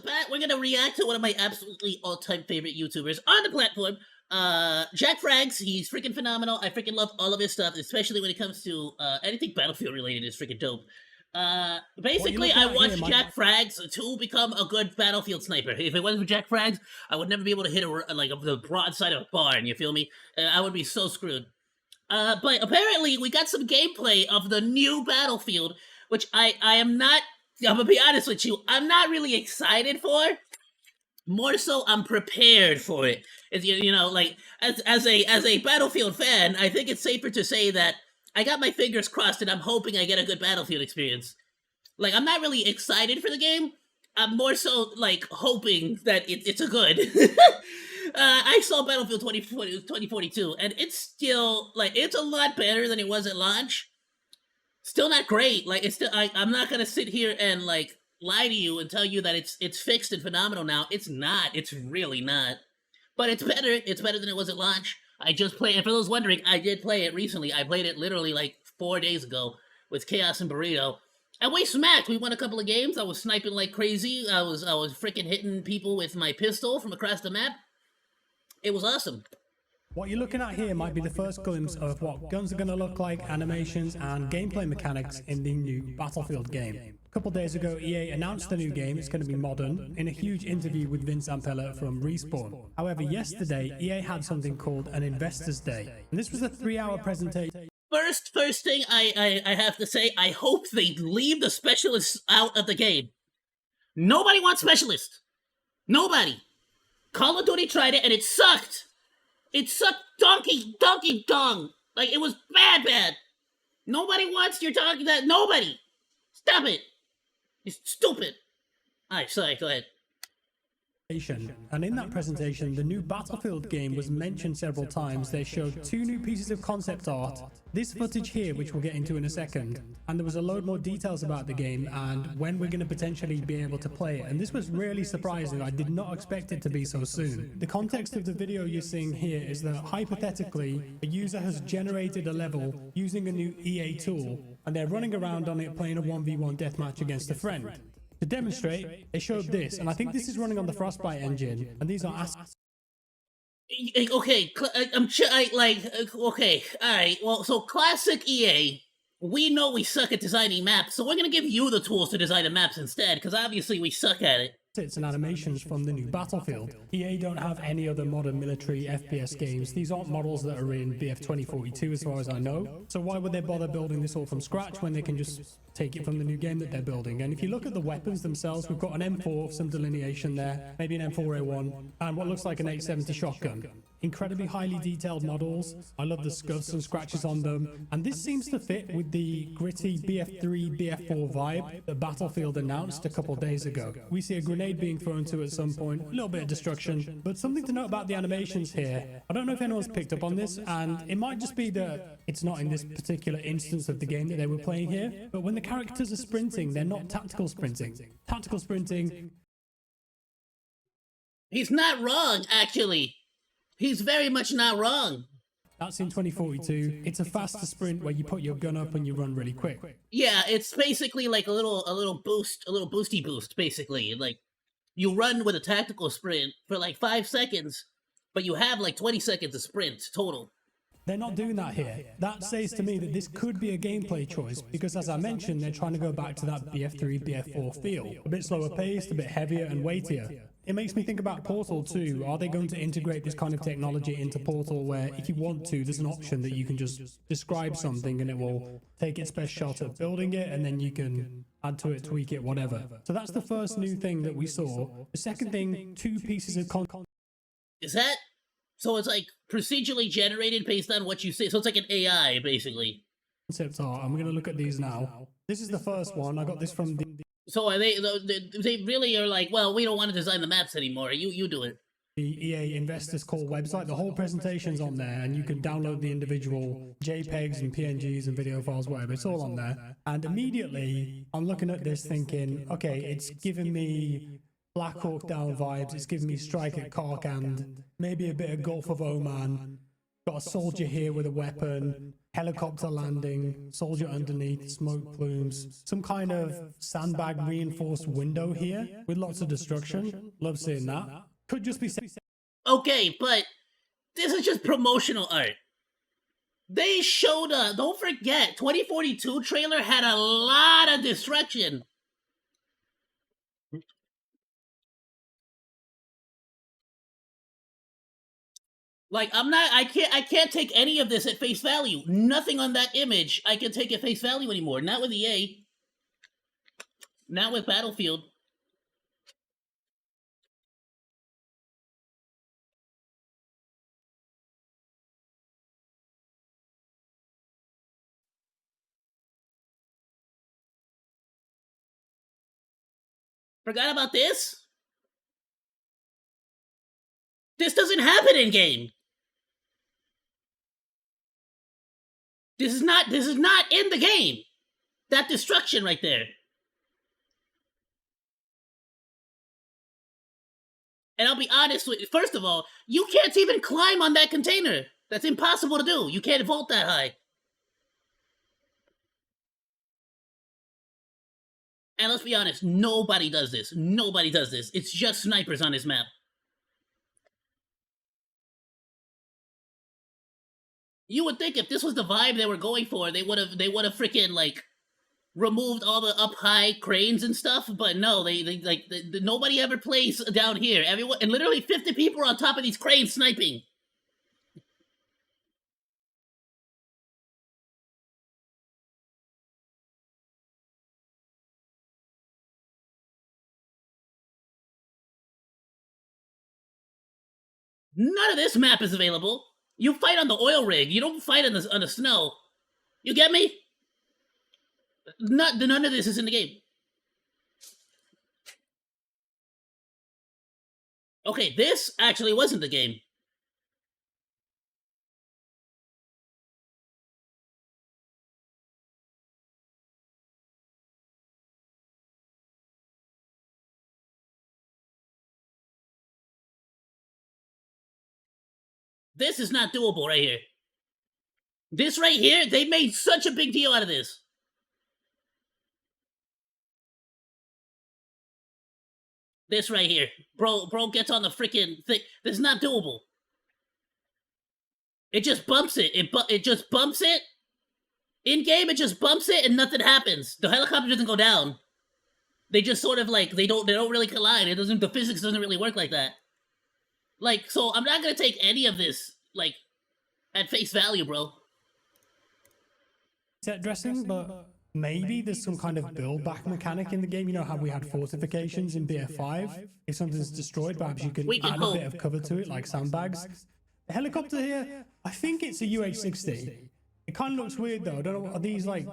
the bat, we're gonna react to one of my absolutely all-time favorite YouTubers on the platform. Jack Frags, he's freaking phenomenal. I freaking love all of his stuff, especially when it comes to anything Battlefield related is freaking dope. Basically, I watched Jack Frags to become a good Battlefield sniper. If it wasn't for Jack Frags, I would never be able to hit like the broadside of a barn, you feel me? I would be so screwed. But apparently, we got some gameplay of the new Battlefield, which I am not, I'm gonna be honest with you, I'm not really excited for. More so, I'm prepared for it. As you know, like as a Battlefield fan, I think it's safer to say that I got my fingers crossed and I'm hoping I get a good Battlefield experience. Like, I'm not really excited for the game. I'm more so like hoping that it's a good. I saw Battlefield 2042, and it's still like it's a lot better than it was at launch. Still not great. Like, it's still I'm not gonna sit here and like lie to you and tell you that it's fixed and phenomenal now. It's not. It's really not. But it's better. It's better than it was at launch. I just played, and for those wondering, I did play it recently. I played it literally like 4 days ago with Chaos and Burrito. And we smacked. We won a couple of games. I was sniping like crazy. I was freaking hitting people with my pistol from across the map. It was awesome. What you're looking at here might be the first glimpse of what guns are going to look like, animations and gameplay mechanics in the new Battlefield game. A couple days ago, EA announced the new game. It's going to be modern in a huge interview with Vince Ampella from Respawn. However, yesterday, EA had something called an Investors Day. And this was a 3-hour presentation. First thing I have to say, I hope they leave the specialists out of the game. Nobody wants specialists. Nobody. Call of Duty tried it and it sucked. It sucked donkey dong. Like, it was bad. Nobody wants your donkey that. Nobody. Stop it. It's stupid. Alright, sorry, go ahead. And in that presentation, the new Battlefield game was mentioned several times. They showed 2 new pieces of concept art, this footage here, which we'll get into in a second, and there was a load more details about the game and when we're going to potentially be able to play it. And this was really surprising. I did not expect it to be so soon. The context of the video you're seeing here is that hypothetically, a user has generated a level using a new EA tool, and they're running around on it playing a 1v1 deathmatch against a friend. To demonstrate, they showed this, and I think this is running on the Frostbite engine, and these are okay, okay, alright, well, so classic EA, we know we suck at designing maps, so we're gonna give you the tools to design the maps instead, because obviously we suck at it. And animations from the new Battlefield. EA don't have any other modern military FPS games. These aren't models that are in BF 2042 as far as I know. So why would they bother building this all from scratch when they can just take it from the new game that they're building? And if you look at the weapons themselves, we've got an M4, some delineation there, maybe an M4A1, and what looks like an 870 shotgun. Incredibly highly detailed models. I love the scuffs and scratches on them. And this seems to fit with the gritty BF3, BF4 vibe that Battlefield announced a couple days ago. We see a grenade being thrown to at some point, a little bit of destruction. But something to note about the animations here, I don't know if anyone's picked up on this, and it might just be that it's not in this particular instance of the game that they were playing here, but when the characters are sprinting, they're not tactical sprinting. Tactical sprinting... He's not wrong, actually. He's very much not wrong. That's in 2042. It's a faster sprint where you put your gun up and you run really quick. Yeah, it's basically like a little boosty boost, basically. Like, you run with a tactical sprint for like 5 seconds, but you have like 20 seconds of sprint total. They're not doing that here. That says to me that this could be a gameplay choice because, as I mentioned, they're trying to go back to that BF3, BF4 feel. A bit slower paced, a bit heavier and weightier. It makes me think about Portal 2. Are they going to integrate this kind of technology into Portal where if you want to, there's an option that you can just describe something and it will take its best shot at building it and then you can add to it, tweak it, whatever. So that's the first new thing that we saw. The second thing, 2 pieces of content. Is that? So it's like procedurally generated based on what you say. So it's like an AI, basically. Concept art. And we're going to look at these now. This is the first one. I got this from the... So are they really are like, well, we don't want to design the maps anymore. You do it. The EA Investors Call website, the whole presentation's on there, and you can download the individual JPEGs and PNGs and video files, whatever. It's all on there. And immediately, I'm looking at this thinking, okay, it's giving me Black Hawk Down vibes. It's giving me Strike at Cork and maybe a bit of Gulf of Oman. Got a soldier here with a weapon. helicopter landing, soldier underneath, smoke plumes, some kind of sandbag reinforced window here with lots of destruction. Love seeing that. Could just be Okay, but this is just promotional art. They showed don't forget, 2042 trailer had a lot of destruction. Like I can't take any of this at face value. Nothing on that image I can take at face value anymore. Not with EA. Not with Battlefield. Forgot about this? This doesn't happen in game. This is not in the game. That destruction right there. And I'll be honest with you, first of all, you can't even climb on that container. That's impossible to do. You can't vault that high. And let's be honest, nobody does this. Nobody does this. It's just snipers on this map. You would think if this was the vibe they were going for, they would have freaking like removed all the up high cranes and stuff, but no, nobody ever plays down here. Everyone, and literally 50 people are on top of these cranes sniping. None of this map is available. You fight on the oil rig. You don't fight on the snow. You get me? None of this is in the game. Okay, this actually wasn't the game. This is not doable right here. This right here, they made such a big deal out of this. This right here. Bro gets on the freaking thing. This is not doable. It just bumps it. It just bumps it. In game, it just bumps it and nothing happens. The helicopter doesn't go down. They just sort of like they don't really collide. The physics doesn't really work like that. Like, so I'm not gonna take any of this like at face value, bro. Set dressing, but maybe there's some kind of build back mechanic in the game. You know how we had fortifications in BF5? If something's destroyed, perhaps you can add a bit of cover to it, like sandbags. The helicopter here, I think it's a UH-60. It kind of looks weird though. I don't know, are these like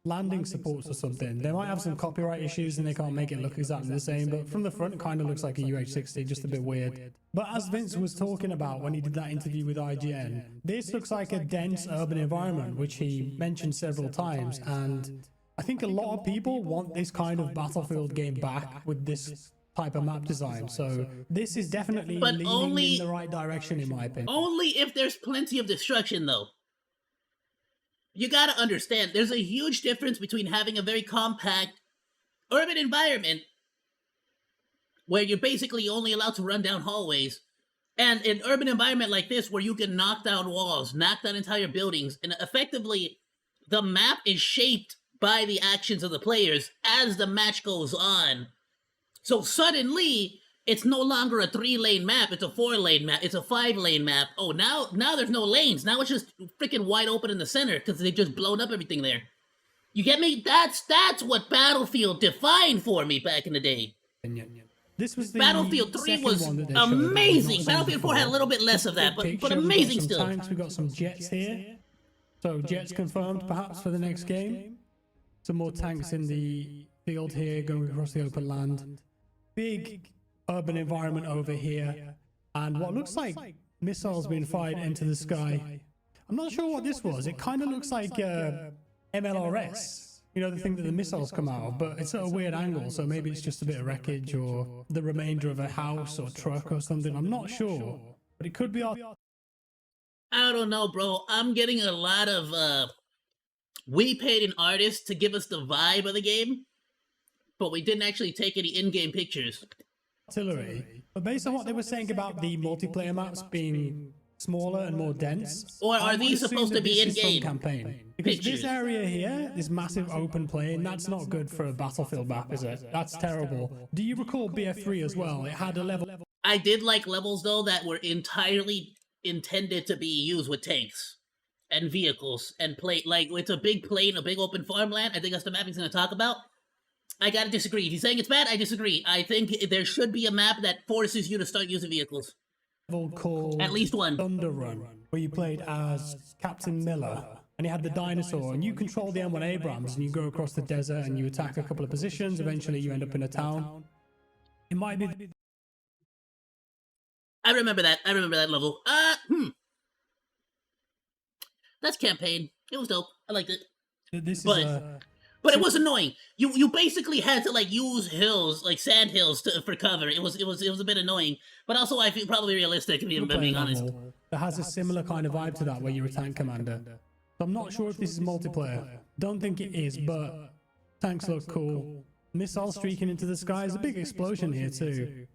landing supports or something? They might have some copyright issues and they can't make it look exactly the same, but from the front it kind of looks like a UH-60, just a bit weird. But as Vince was talking about when he did that interview with IGN, this looks like a dense urban environment, which he mentioned several times, and I think a lot of people want this kind of Battlefield game back with this type of map design. So this is definitely leaning in the right direction in my opinion. Only if there's plenty of destruction though. You gotta understand, there's a huge difference between having a very compact urban environment where you're basically only allowed to run down hallways, and an urban environment like this where you can knock down walls, knock down entire buildings, and effectively the map is shaped by the actions of the players as the match goes on. So suddenly, it's no longer a 3-lane map, it's a 4-lane map, it's a 5-lane map. Oh, now there's no lanes. Now it's just freaking wide open in the center because they've just blown up everything there. You get me? That's what Battlefield defined for me back in the day. This was the Battlefield 3 was amazing. Battlefield 4 had a little bit less of that, but amazing still. Tanks, we got some jets here. So jets confirmed perhaps for the next game. Some more tanks in the field here going across the open land. Big urban environment over here, and what looks like missiles being fired into the sky. I'm not sure what this was. It kind of looks like MLRS, you know, the thing that the missiles come out of, but it's at a weird angle, so maybe it's just a bit of wreckage or the remainder of a house or truck or something. I'm not sure, but it could be our I don't know, bro. I'm getting a lot of we paid an artist to give us the vibe of the game, but we didn't actually take any in-game pictures. Artillery, but based on what they were saying about the multiplayer maps being smaller and more dense, Or I are would these assume supposed that to be this is from in-game campaign? Because pictures? this area here, this massive open plain, that's not good for a battlefield map, is it? That's terrible. Do you recall BF3 as well? It had a level. I did like levels though that were entirely intended to be used with tanks and vehicles and play like it's a big plain, a big open farmland. I think that's the map he's gonna talk about. I gotta disagree. If he's saying it's bad, I disagree. I think there should be a map that forces you to start using vehicles. Called At least one. Thunder Run, where you played as Captain Miller, and you had the dinosaur, and you control the M1 Abrams, and you go across the desert, and you attack a couple of positions. Eventually, you end up in a town. It might be. I remember that. I remember that level. That's campaign. It was dope. I liked it. This But- is a. But it was annoying. You basically had to like use hills, like sand hills, for cover. It was a bit annoying. But also, I feel probably realistic. If I'm being honest. Level that has a similar kind of vibe to that, where you're a tank commander. So I'm not sure if this is multiplayer. Don't think it is, but tanks look cool. Missiles streaking into the sky. There's a big explosion here too.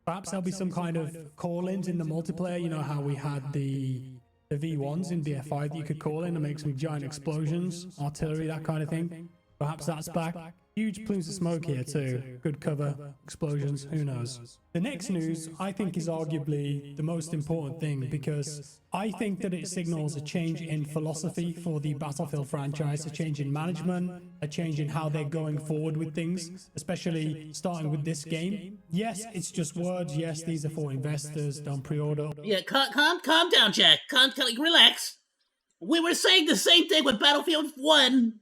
Perhaps there'll be some kind of call-ins in the multiplayer. You know how we had the V1s in BF5 that you could call in and make some giant explosions, artillery, that kind of thing. Perhaps that's back. Huge plumes of smoke here too. Good cover, explosions, who knows. The next news, I think, is arguably the most important thing because I think that it signals a change in philosophy for the Battlefield franchise, a change in management, a change in how they're going forward with things, especially starting with this game. Yes, it's just words. Yes, these are for investors. Don't pre-order. Yeah, calm down, Jack. Relax. We were saying the same thing with Battlefield 1,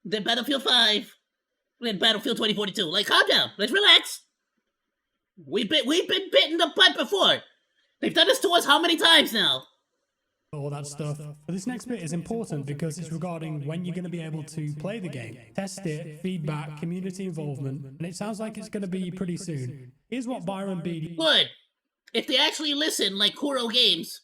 then Battlefield 5, then Battlefield 2042. Like, calm down. Let's relax. We've been bitten the butt before. They've done this to us how many times now? All that stuff. But this next bit is important because it's regarding when you're going to be able to play the game. Test it, feedback, community involvement, and it sounds like it's going to be pretty soon. Here's what Byron Beatty... Good. If they actually listen, like Kuro Games,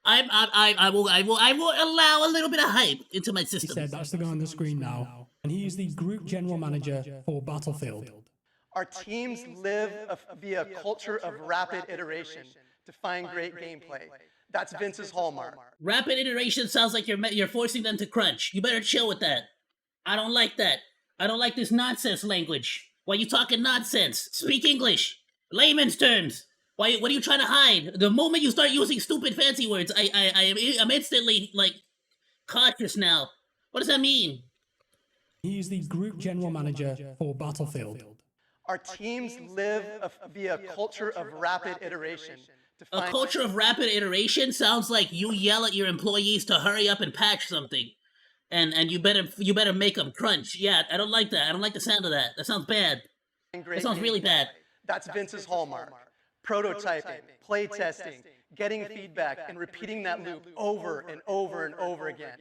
I will allow a little bit of hype into my He system. said, that's the guy on the screen now. And he is the group general manager for Battlefield. Our teams live via a culture of rapid iteration to find great gameplay. That's Vince's hallmark. Rapid iteration sounds like you're forcing them to crunch. You better chill with that. I don't like that. I don't like this nonsense language. Why you talking nonsense? Speak English. Layman's terms. What are you trying to hide? The moment you start using stupid fancy words, I'm instantly like cautious now. What does that mean? He is the group general manager for Battlefield. Our teams live via a culture of rapid iteration. A culture of rapid iteration sounds like you yell at your employees to hurry up and patch something, and you better make them crunch. Yeah, I don't like that. I don't like the sound of that. That sounds bad. That sounds really bad. That's Vince's hallmark. Prototyping, play testing, getting feedback, and repeating that loop over and over and over again.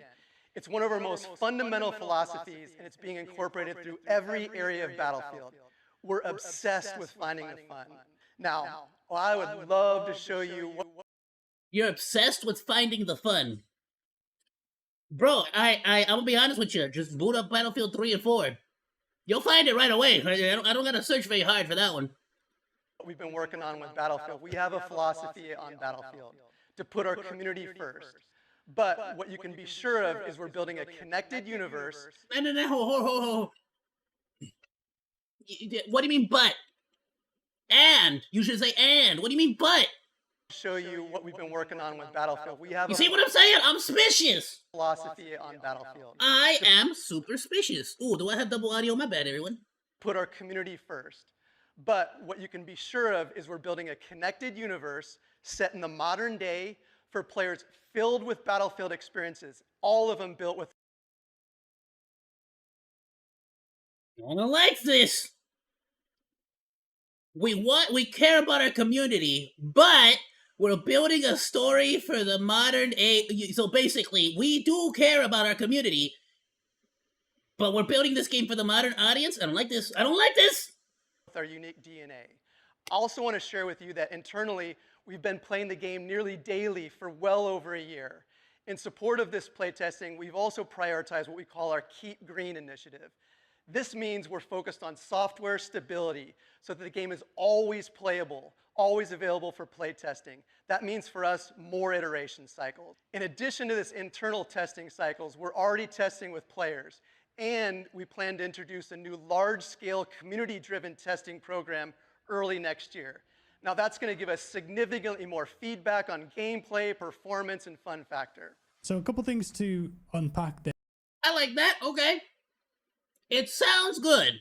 It's one of our most fundamental philosophies, and it's being incorporated through every area of Battlefield. We're obsessed with finding the fun. Now, I would love to show you what... You're obsessed with finding the fun. Bro, I'm gonna be honest with you. Just boot up Battlefield 3 and 4. You'll find it right away. I don't gotta search very hard for that one. we've been working on with Battlefield. We have a philosophy on Battlefield to put our community first. But what you can be sure of is we're building a connected universe. Ho. What do you mean, but? And. You should say and. What do you mean, but? Show you what we've been working on with Battlefield. We have You see what I'm saying? I'm suspicious. philosophy on Battlefield. I am super suspicious. Ooh, do I have double audio? My bad, everyone. Put our community first. But what you can be sure of is we're building a connected universe set in the modern day for players filled with Battlefield experiences, all of them built with... I don't like this. We care about our community, but we're building a story for the modern age. So basically, we do care about our community, but we're building this game for the modern audience. I don't like this. I don't like this. with our unique DNA. I also want to share with you that internally, we've been playing the game nearly daily for well over a year. In support of this playtesting, we've also prioritized what we call our Keep Green initiative. This means we're focused on software stability so that the game is always playable, always available for playtesting. That means for us, more iteration cycles. In addition to this internal testing cycles, we're already testing with players, and we plan to introduce a new large-scale community-driven testing program early next year. Now that's going to give us significantly more feedback on gameplay, performance, and fun factor. So a couple things to unpack there. I like that. Okay. It sounds good.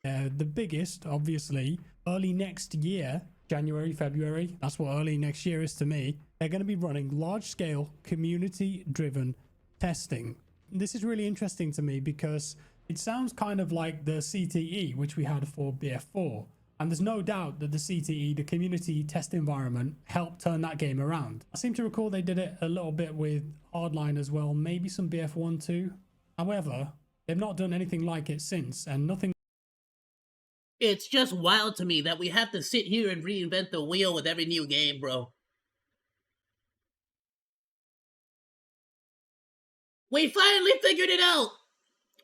The biggest, obviously, early next year, January, February, that's what early next year is to me. They're going to be running large-scale, community-driven testing. This is really interesting to me because it sounds kind of like the CTE, which we had for BF4. And there's no doubt that the CTE, the community test environment, helped turn that game around. I seem to recall they did it a little bit with Hardline as well, maybe some BF1 too. However, they've not done anything like it since, and nothing. It's just wild to me that we have to sit here and reinvent the wheel with every new game, bro. We finally figured it out.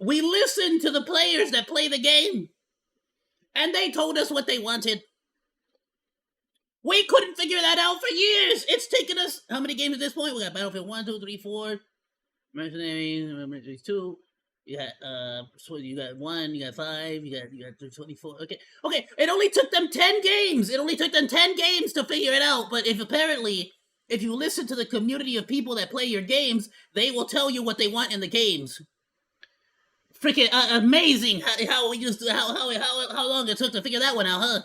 We listened to the players that play the game, and they told us what they wanted. We couldn't figure that out for years. It's taken us, how many games at this point? We got Battlefield 1, 2, 3, 4, Mercenaries 2. You got 1, you got 5, you got 24. Okay, it only took them 10 games. It only took them 10 games to figure it out. But if you listen to the community of people that play your games, they will tell you what they want in the games. Freaking amazing how long it took to figure that one out, huh?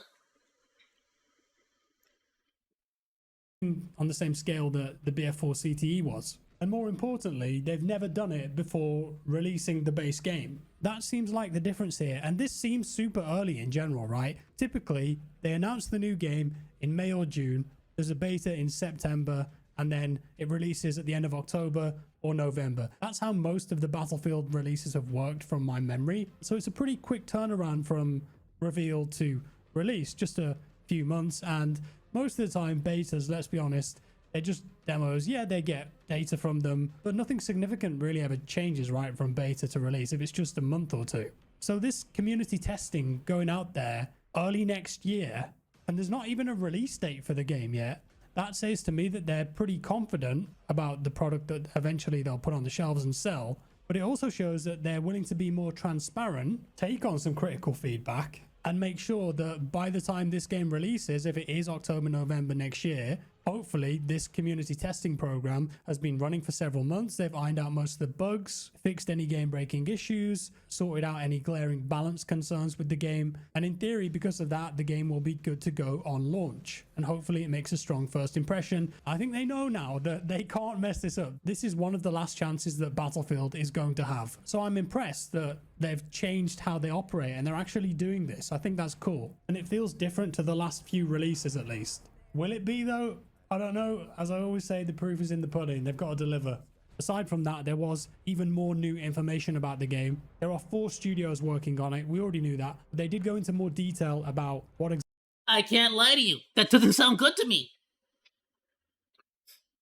On the same scale that the BF4 CTE was. And more importantly, they've never done it before releasing the base game. That seems like the difference here. And this seems super early in general, right? Typically, they announce the new game in May or June. There's a beta in September, and then it releases at the end of October or November. That's how most of the Battlefield releases have worked from my memory. So it's a pretty quick turnaround from reveal to release, just a few months. And most of the time, betas, let's be honest, they're just demos. Yeah, they get data from them, but nothing significant really ever changes, right, from beta to release if it's just a month or two. So this community testing going out there early next year, and there's not even a release date for the game yet, that says to me that they're pretty confident about the product that eventually they'll put on the shelves and sell. But it also shows that they're willing to be more transparent, take on some critical feedback, and make sure that by the time this game releases, if it is October, November next year, hopefully this community testing program has been running for several months. They've ironed out most of the bugs, fixed any game-breaking issues, sorted out any glaring balance concerns with the game. And in theory, because of that, the game will be good to go on launch. And hopefully it makes a strong first impression. I think they know now that they can't mess this up. This is one of the last chances that Battlefield is going to have. So I'm impressed that they've changed how they operate and they're actually doing this. I think that's cool. And it feels different to the last few releases at least. Will it be though? I don't know. As I always say, the proof is in the pudding. They've got to deliver. Aside from that, there was even more new information about the game. There are 4 studios working on it. We already knew that. They did go into more detail about what exactly. I can't lie to you. That doesn't sound good to me.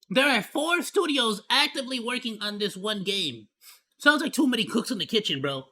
There are 4 studios actively working on this one game. Sounds like too many cooks in the kitchen, bro.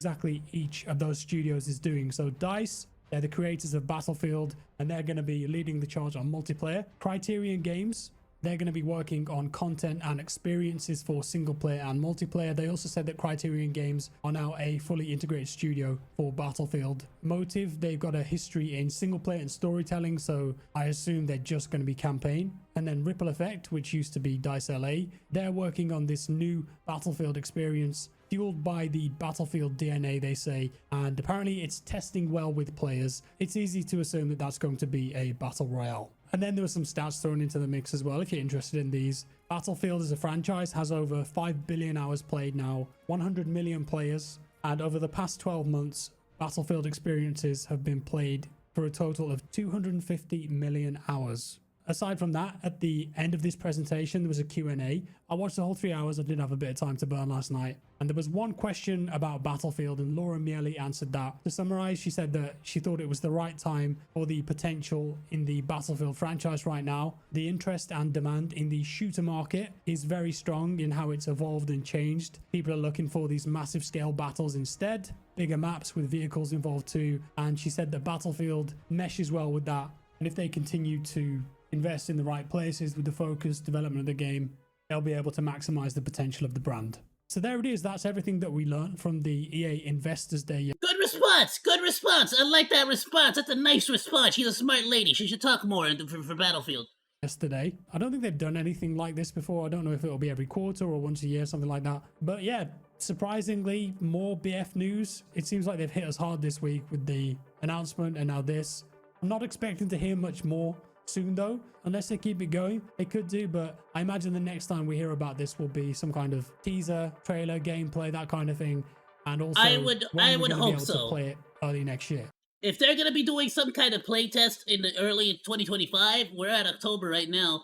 Exactly each of those studios is doing. So DICE, they're the creators of Battlefield, and they're going to be leading the charge on multiplayer. Criterion Games, they're going to be working on content and experiences for single player and multiplayer. They also said that Criterion Games are now a fully integrated studio for Battlefield. Motive, they've got a history in single player and storytelling, so I assume they're just going to be campaign. And then Ripple Effect, which used to be DICE LA, they're working on this new Battlefield experience fueled by the Battlefield DNA, they say, and apparently it's testing well with players. It's easy to assume that that's going to be a battle royale. And then there were some stats thrown into the mix as well, if you're interested in these. Battlefield as a franchise has over 5 billion hours played now, 100 million players, and over the past 12 months, Battlefield experiences have been played for a total of 250 million hours. aside from that, at the end of this presentation, there was a Q&A. I watched the whole 3 hours. I did have a bit of time to burn last night. And there was one question about Battlefield, and Laura merely answered that. To summarize, she said that she thought it was the right time for the potential in the Battlefield franchise right now. The interest and demand in the shooter market is very strong in how it's evolved and changed. People are looking for these massive scale battles instead, bigger maps with vehicles involved too. And she said that Battlefield meshes well with that. And if they continue to invest in the right places with the focused development of the game, they'll be able to maximize the potential of the brand. So there it is. That's everything that we learned from the EA Investors Day. Good response! Good response! I like that response. That's a nice response. She's a smart lady. She should talk more for Battlefield. Yesterday. I don't think they've done anything like this before. I don't know if it'll be every quarter or once a year, something like that. But yeah, surprisingly, more BF news. It seems like they've hit us hard this week with the announcement and now this. I'm not expecting to hear much more soon though, unless they keep it going. They could do, but I imagine the next time we hear about this will be some kind of teaser, trailer, gameplay, that kind of thing. And also, I would hope so. To play it early next year. If they're gonna be doing some kind of playtest in the early 2025, we're at October right now.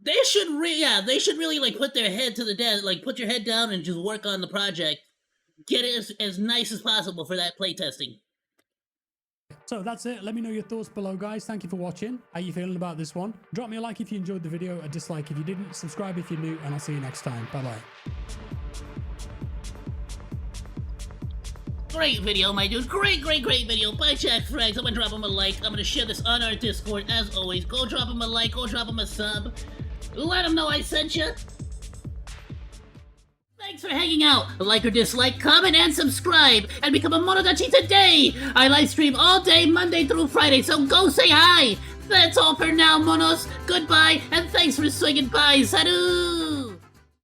They should really like put their head to the desk, like put your head down and just work on the project. Get it as nice as possible for that playtesting. So that's it. Let me know your thoughts below, guys. Thank you for watching. How you feeling about this one? Drop me a like if you enjoyed the video, a dislike if you didn't, subscribe if you're new, and I'll see you next time. Bye-bye. Great video, my dude. Great video by Jack Frags. I'm gonna drop him a like. I'm gonna share this on our Discord, as always. Go drop him a like. Go drop him a sub. Let him know I sent you. Thanks for hanging out. Like or dislike, comment, and subscribe. And become a Monodachi today. I live stream all day, Monday through Friday, so go say hi. That's all for now, Monos. Goodbye, and thanks for swinging by. Salut!